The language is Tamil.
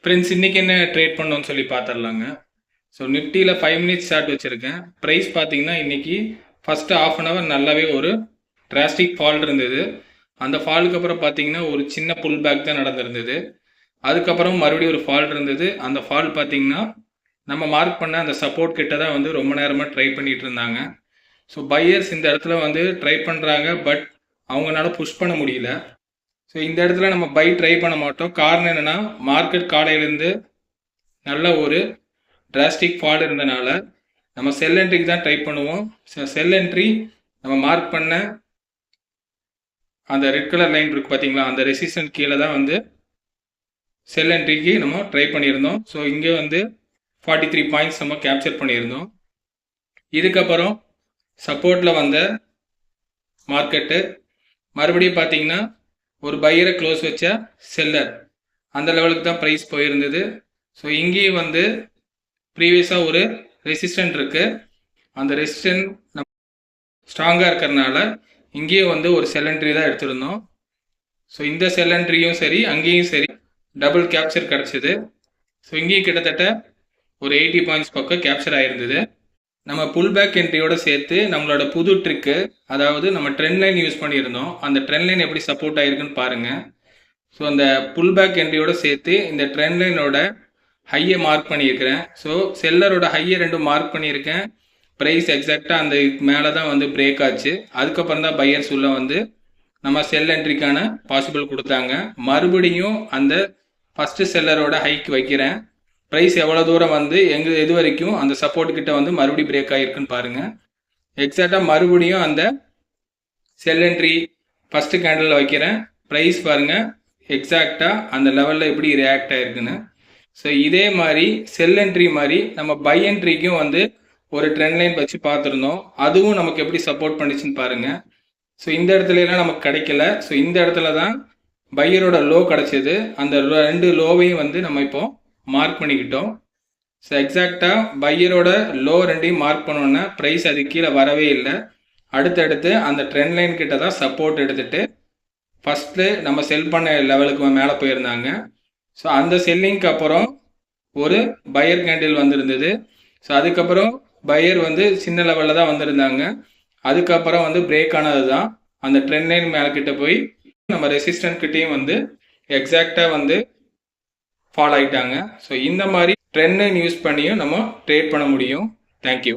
ஃப்ரெண்ட்ஸ் இன்னைக்கு என்ன ட்ரேட் பண்ணோம்னு சொல்லி பார்த்துடலாங்க. ஸோ நிஃப்டியில் 5 மினிட்ஸ் சார்ட் வச்சுருக்கேன். ப்ரைஸ் பார்த்தீங்கன்னா இன்னைக்கு ஃபஸ்ட்டு ஆஃப் அன் ஹவர் நல்லாவே ஒரு டிராஸ்டிக் ஃபால் இருந்தது. அந்த ஃபாலுக்கு அப்புறம் பார்த்தீங்கன்னா ஒரு சின்ன புல் பேக் தான் நடந்திருந்தது. அதுக்கப்புறம் மறுபடியும் ஒரு ஃபால் இருந்தது. அந்த ஃபால் பார்த்தீங்கன்னா நம்ம மார்க் பண்ண அந்த சப்போர்ட் கிட்ட தான் வந்து ரொம்ப நேரமாக ட்ரை பண்ணிட்டு இருந்தாங்க. ஸோ பையர்ஸ் இந்த இடத்துல வந்து ட்ரை பண்ணுறாங்க, பட் அவங்களால புஷ் பண்ண முடியல. ஸோ இந்த இடத்துல நம்ம பை ட்ரை பண்ண மாட்டோம். காரணம் என்னென்னா மார்க்கெட் காலையிலேருந்து நல்ல ஒரு டிராஸ்டிக் ஃபால் இருந்தனால நம்ம செல் என்ட்ரிக்கு தான் ட்ரை பண்ணுவோம். செல் என்ட்ரி நம்ம மார்க் பண்ண அந்த ரெட் கலர் லைன் இருக்குது பார்த்தீங்களா, அந்த ரெசிஸ்டன்ட் கீழே தான் வந்து செல் என்ட்ரிக்கு நம்ம ட்ரை பண்ணியிருந்தோம். ஸோ இங்கே வந்து 43 பாயிண்ட்ஸ் நம்ம கேப்சர் பண்ணியிருந்தோம். இதுக்கப்புறம் சப்போர்ட்டில் வந்த மார்க்கெட்டு மறுபடியும் பார்த்தீங்கன்னா ஒரு பையரை க்ளோஸ் வச்ச செல்லர் அந்த லெவலுக்கு தான் ப்ரைஸ் போயிருந்தது. ஸோ இங்கேயும் வந்து ப்ரீவியஸாக ஒரு ரெசிஸ்டன்ட் இருக்குது. அந்த ரெசிஸ்டன்ட் நம்ம ஸ்ட்ராங்காக இருக்கிறதுனால இங்கேயும் வந்து ஒரு செல் என்ட்ரி தான் எடுத்திருந்தோம். ஸோ இந்த செல் என்ட்ரியும் சரி அங்கேயும் சரி டபுள் கேப்சர் கிடச்சிது. ஸோ இங்கேயும் கிட்டத்தட்ட ஒரு 80 பாயிண்ட்ஸ் பக்கம் கேப்சர் ஆகிருந்தது. நம்ம புல் பேக் என்ட்ரியோடு சேர்த்து நம்மளோட புது ட்ரிக்கு, அதாவது நம்ம ட்ரெண்ட் லைன் யூஸ் பண்ணியிருந்தோம். அந்த ட்ரெண்ட் லைன் எப்படி சப்போர்ட் ஆகிருக்குன்னு பாருங்கள். ஸோ அந்த புல் பேக் என்ட்ரியோடு சேர்த்து இந்த ட்ரெண்ட் லைனோட ஹையை மார்க் பண்ணியிருக்கிறேன். ஸோ செல்லரோட ஹையை ரெண்டும் மார்க் பண்ணியிருக்கேன். ப்ரைஸ் எக்ஸாக்டாக அந்த மேலே தான் வந்து பிரேக் ஆச்சு. அதுக்கப்புறம் தான் பையர்ஸ் உள்ள வந்து நம்ம செல் என்ட்ரிக்கான பாசிபிள் கொடுத்தாங்க. மறுபடியும் அந்த ஃபஸ்ட்டு செல்லரோட ஹைக்கு வைக்கிறேன். ப்ரைஸ் எவ்வளோ தூரம் வந்து எது வரைக்கும் அந்த சப்போர்ட் கிட்ட வந்து மறுபடியும் பிரேக் ஆகிருக்குன்னு பாருங்கள். எக்ஸாக்டாக மறுபடியும் அந்த செல் என்ட்ரி ஃபஸ்ட்டு கேண்டலில் வைக்கிறேன். ப்ரைஸ் பாருங்கள் எக்ஸாக்டாக அந்த லெவலில் எப்படி ரியாக்ட் ஆகிருக்குன்னு. ஸோ இதே மாதிரி செல் என்ட்ரி மாதிரி நம்ம பை என்ட்ரிக்கும் வந்து ஒரு ட்ரெண்ட் லைன் வச்சு பார்த்துருந்தோம். அதுவும் நமக்கு எப்படி சப்போர்ட் பண்ணிச்சுன்னு பாருங்கள். ஸோ இந்த இடத்துலலாம் நமக்கு கிடைக்கல. ஸோ இந்த இடத்துல தான் பையரோட லோ கிடச்சிது. அந்த 2 லோவையும் வந்து நம்ம இப்போ மார்க் பண்ணிக்கிட்டோம். ஸோ எக்ஸாக்டாக பையரோட லோ 2ஐயும் மார்க் பண்ணோன்னா ப்ரைஸ் அது கீழே வரவே இல்லை. அடுத்தடுத்து அந்த ட்ரெண்ட் லைன் கிட்ட தான் சப்போர்ட் எடுத்துகிட்டு ஃபஸ்ட்டு நம்ம செல் பண்ண லெவலுக்கு மேலே போயிருந்தாங்க. ஸோ அந்த செல்லிங்க்கு அப்புறம் ஒரு பையர் கேண்டில் வந்திருந்தது. ஸோ அதுக்கப்புறம் பையர் வந்து சின்ன லெவலில் தான் வந்திருந்தாங்க. அதுக்கப்புறம் வந்து பிரேக் ஆனது தான் அந்த ட்ரெண்ட் லைன் மேலே கிட்ட போய் நம்ம ரெசிஸ்டன்ட் கிட்டேயும் வந்து எக்ஸாக்டாக வந்து ஃபால் ஆகிட்டாங்க. ஸோ இந்த மாதிரி ட்ரெண்ட் லைன் யூஸ் பண்ணியும் நம்ம ட்ரேட் பண்ண முடியும். தேங்க்யூ.